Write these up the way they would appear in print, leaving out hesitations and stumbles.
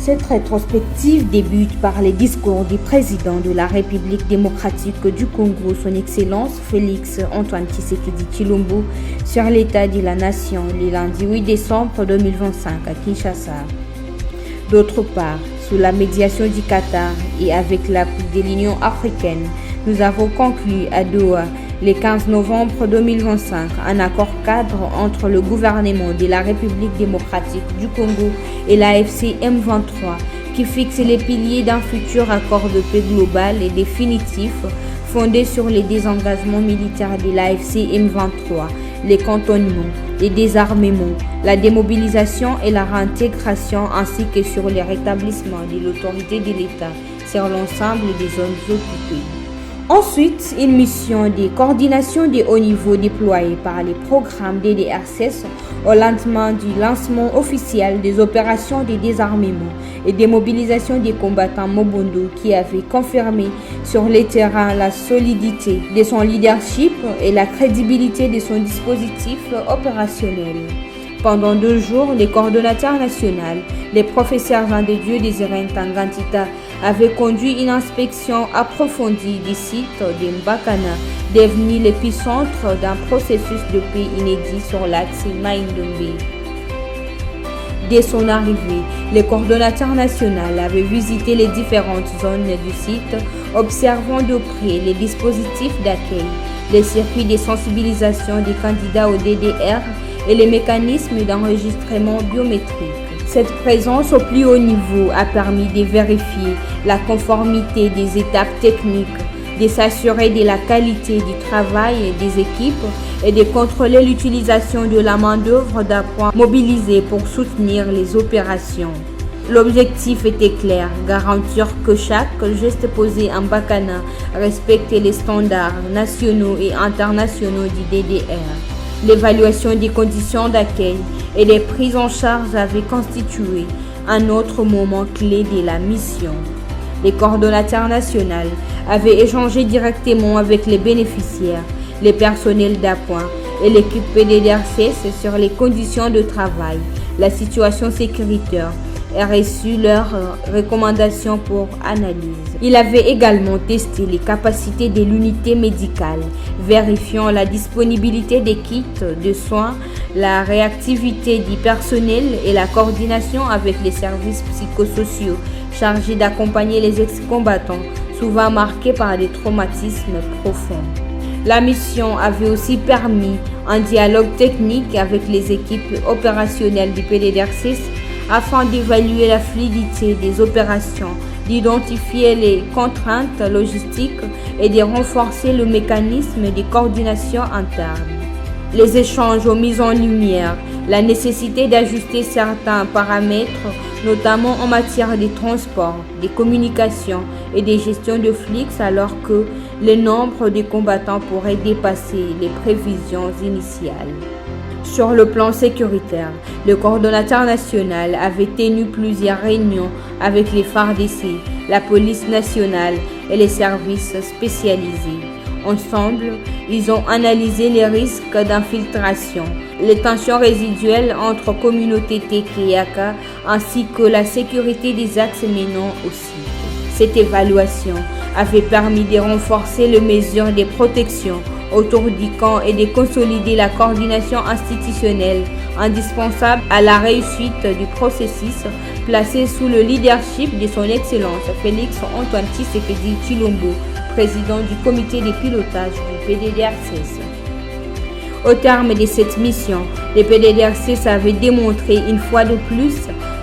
Cette rétrospective débute par les discours du président de la République démocratique du Congo, son Excellence Félix Antoine Tshisekedi Tshilombo, sur l'état de la nation le lundi 8 décembre 2025 à Kinshasa. D'autre part, sous la médiation du Qatar et avec l'appui de l'Union africaine, nous avons conclu à Doha le 15 novembre 2025 un accord cadre entre le gouvernement de la République démocratique du Congo et l'AFC M23 qui fixe les piliers d'un futur accord de paix global et définitif fondé sur les désengagements militaires de l'AFC M23, les cantonnements, les désarmements, la démobilisation et la réintégration ainsi que sur le rétablissement de l'autorité de l'État sur l'ensemble des zones occupées. Ensuite, une mission de coordination de haut niveau déployée par les programmes DDRCS au lendemain du lancement officiel des opérations de désarmement et démobilisation des combattants Mobondo qui avait confirmé sur le terrain la solidité de son leadership et la crédibilité de son dispositif opérationnel. Pendant 2 jours, les coordonnateurs nationaux, les professeurs Jean de Dieu Désiré Ntangantita avaient conduit une inspection approfondie du site de Mbakana, devenu l'épicentre d'un processus de paix inédit sur l'axe Mai-Ndombe. Dès son arrivée, les coordonnateurs nationaux avaient visité les différentes zones du site, observant de près les dispositifs d'accueil, les circuits de sensibilisation des candidats au DDR et les mécanismes d'enregistrement biométrique. Cette présence au plus haut niveau a permis de vérifier la conformité des étapes techniques, de s'assurer de la qualité du travail des équipes et de contrôler l'utilisation de la main-d'œuvre d'appoint mobilisée pour soutenir les opérations. L'objectif était clair, garantir que chaque geste posé en Mbakana respecte les standards nationaux et internationaux du DDR. L'évaluation des conditions d'accueil et des prises en charge avait constitué un autre moment clé de la mission. Les coordonnateurs nationaux avaient échangé directement avec les bénéficiaires, les personnels d'appoint et l'équipe PDDRCS sur les conditions de travail, la situation sécuritaire et reçu leurs recommandations pour analyse. Il avait également testé les capacités de l'unité médicale, vérifiant la disponibilité des kits de soins, la réactivité du personnel et la coordination avec les services psychosociaux chargés d'accompagner les ex-combattants, souvent marqués par des traumatismes profonds. La mission avait aussi permis un dialogue technique avec les équipes opérationnelles du PDDRCS afin d'évaluer la fluidité des opérations, d'identifier les contraintes logistiques et de renforcer le mécanisme de coordination interne. Les échanges ont mis en lumière la nécessité d'ajuster certains paramètres, notamment en matière de transport, de communication et de gestion de flux, alors que le nombre de combattants pourrait dépasser les prévisions initiales. Sur le plan sécuritaire, le coordonnateur national avait tenu plusieurs réunions avec les FARDC, la police nationale et les services spécialisés. Ensemble, ils ont analysé les risques d'infiltration, les tensions résiduelles entre communautés Téké et Aka, ainsi que la sécurité des axes menant au site. Cette évaluation avait permis de renforcer les mesures de protection autour du camp et de consolider la coordination institutionnelle indispensable à la réussite du processus placé sous le leadership de son Excellence Félix Antoine Tshisekedi Tshilombo, président du comité de pilotage du PDDRCS. Au terme de cette mission, le PDDRCS avait démontré une fois de plus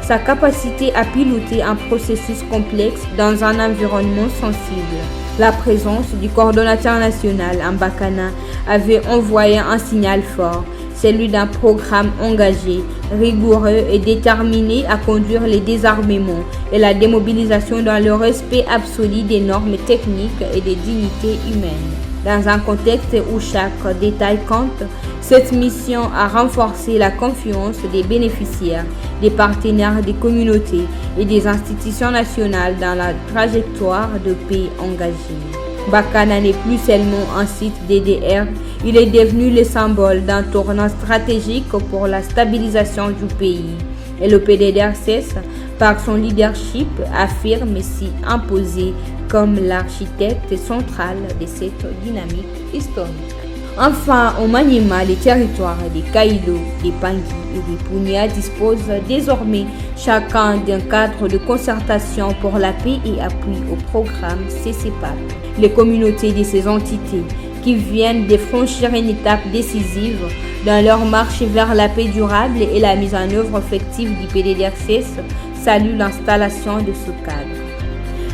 sa capacité à piloter un processus complexe dans un environnement sensible. La présence du coordonnateur national Mbakana avait envoyé un signal fort, celui d'un programme engagé, rigoureux et déterminé à conduire les désarmements et la démobilisation dans le respect absolu des normes techniques et des dignités humaines. Dans un contexte où chaque détail compte, cette mission a renforcé la confiance des bénéficiaires, des partenaires des communautés et des institutions nationales dans la trajectoire de paix engagée. Mbakana n'est plus seulement un site DDR, il est devenu le symbole d'un tournant stratégique pour la stabilisation du pays. Et le PDDRCS, par son leadership, affirme s'y imposer comme l'architecte central de cette dynamique historique. Enfin, au Maniema, les territoires des Kailo, des Pangui et des Punia disposent désormais chacun d'un cadre de concertation pour la paix et appui au programme CCPAP. Les communautés de ces entités, qui viennent de franchir une étape décisive dans leur marche vers la paix durable et la mise en œuvre effective du PDDRCS, saluent l'installation de ce cadre.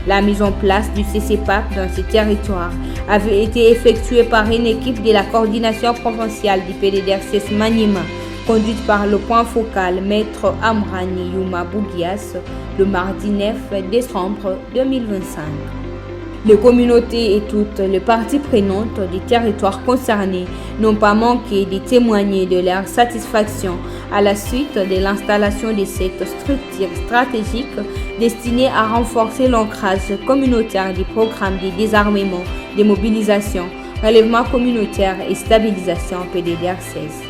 La mise en place du CCPAP dans ces territoires avait été effectuée par une équipe de la coordination provinciale du PDDRCS Maniema, conduite par le point focal Maître Amrani Yuma Bougias le mardi 9 décembre 2025. Les communautés et toutes les parties prenantes des territoires concernés n'ont pas manqué de témoigner de leur satisfaction à la suite de l'installation de cette structure stratégique destinée à renforcer l'ancrage communautaire des programmes de désarmement, de mobilisation, relèvement communautaire et stabilisation PDDRCS.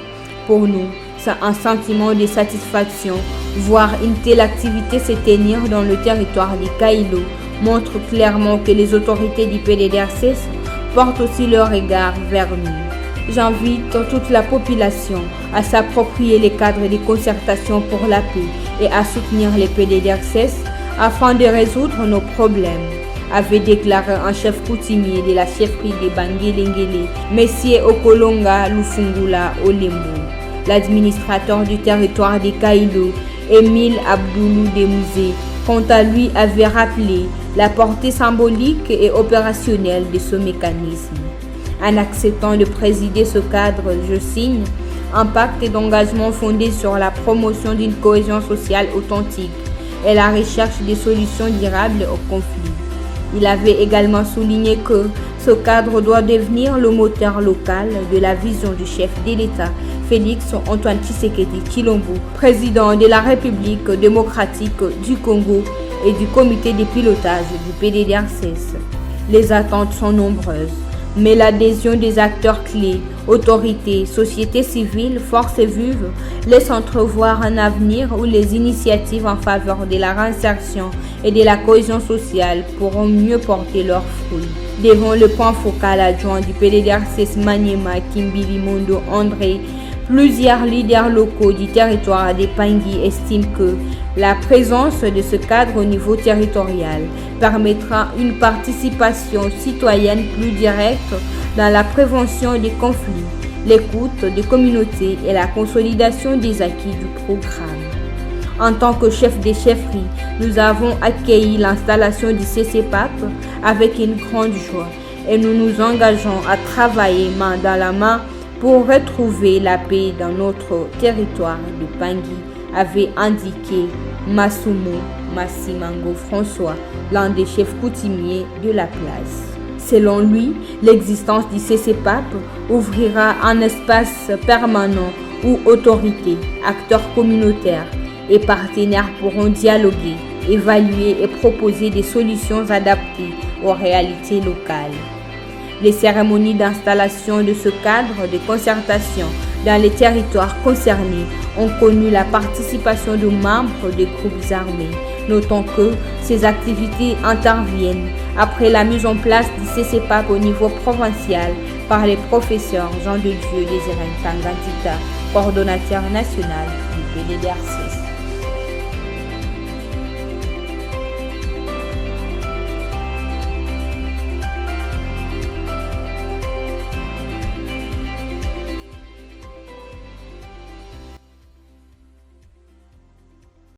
Pour nous, c'est un sentiment de satisfaction, voir une telle activité se tenir dans le territoire des Kailo montre clairement que les autorités du PDDRCS portent aussi leur regard vers nous. J'invite toute la population à s'approprier les cadres de concertation pour la paix et à soutenir les PDDRCS afin de résoudre nos problèmes, avait déclaré un chef coutumier de la chefferie de Bangui-Lengele, Messier Okolonga Lufungula Olembo. L'administrateur du territoire des Kailo, Émile Abdoulou Demouze, quant à lui, avait rappelé la portée symbolique et opérationnelle de ce mécanisme. En acceptant de présider ce cadre, je signe un pacte d'engagement fondé sur la promotion d'une cohésion sociale authentique et la recherche des solutions durables aux conflits. Il avait également souligné que ce cadre doit devenir le moteur local de la vision du chef de l'État, Félix Antoine Tshisekedi Tshilombo, président de la République démocratique du Congo et du comité de pilotage du PDDRCS. Les attentes sont nombreuses, mais l'adhésion des acteurs clés, autorités, société civile, forces vives, laisse entrevoir un avenir où les initiatives en faveur de la réinsertion et de la cohésion sociale pourront mieux porter leurs fruits. Devant le point focal adjoint du PDDRCS Maniema, Kimbili Mondo André, plusieurs leaders locaux du territoire des Pangui estiment que la présence de ce cadre au niveau territorial permettra une participation citoyenne plus directe dans la prévention des conflits, l'écoute des communautés et la consolidation des acquis du programme. En tant que chef des chefferies, nous avons accueilli l'installation du CCPAP avec une grande joie et nous nous engageons à travailler main dans la main pour retrouver la paix dans notre territoire de Pangui, avait indiqué Massoumou Massimango François, l'un des chefs coutumiers de la place. Selon lui, l'existence du CCPAP ouvrira un espace permanent où autorités, acteurs communautaires et partenaires pourront dialoguer, évaluer et proposer des solutions adaptées aux réalités locales. Les cérémonies d'installation de ce cadre de concertation dans les territoires concernés ont connu la participation de membres des groupes armés, notant que ces activités interviennent après la mise en place du CCPAP au niveau provincial par les professeurs Jean de Dieu Désiré Tangantita, coordonnateur national du PDDRCS.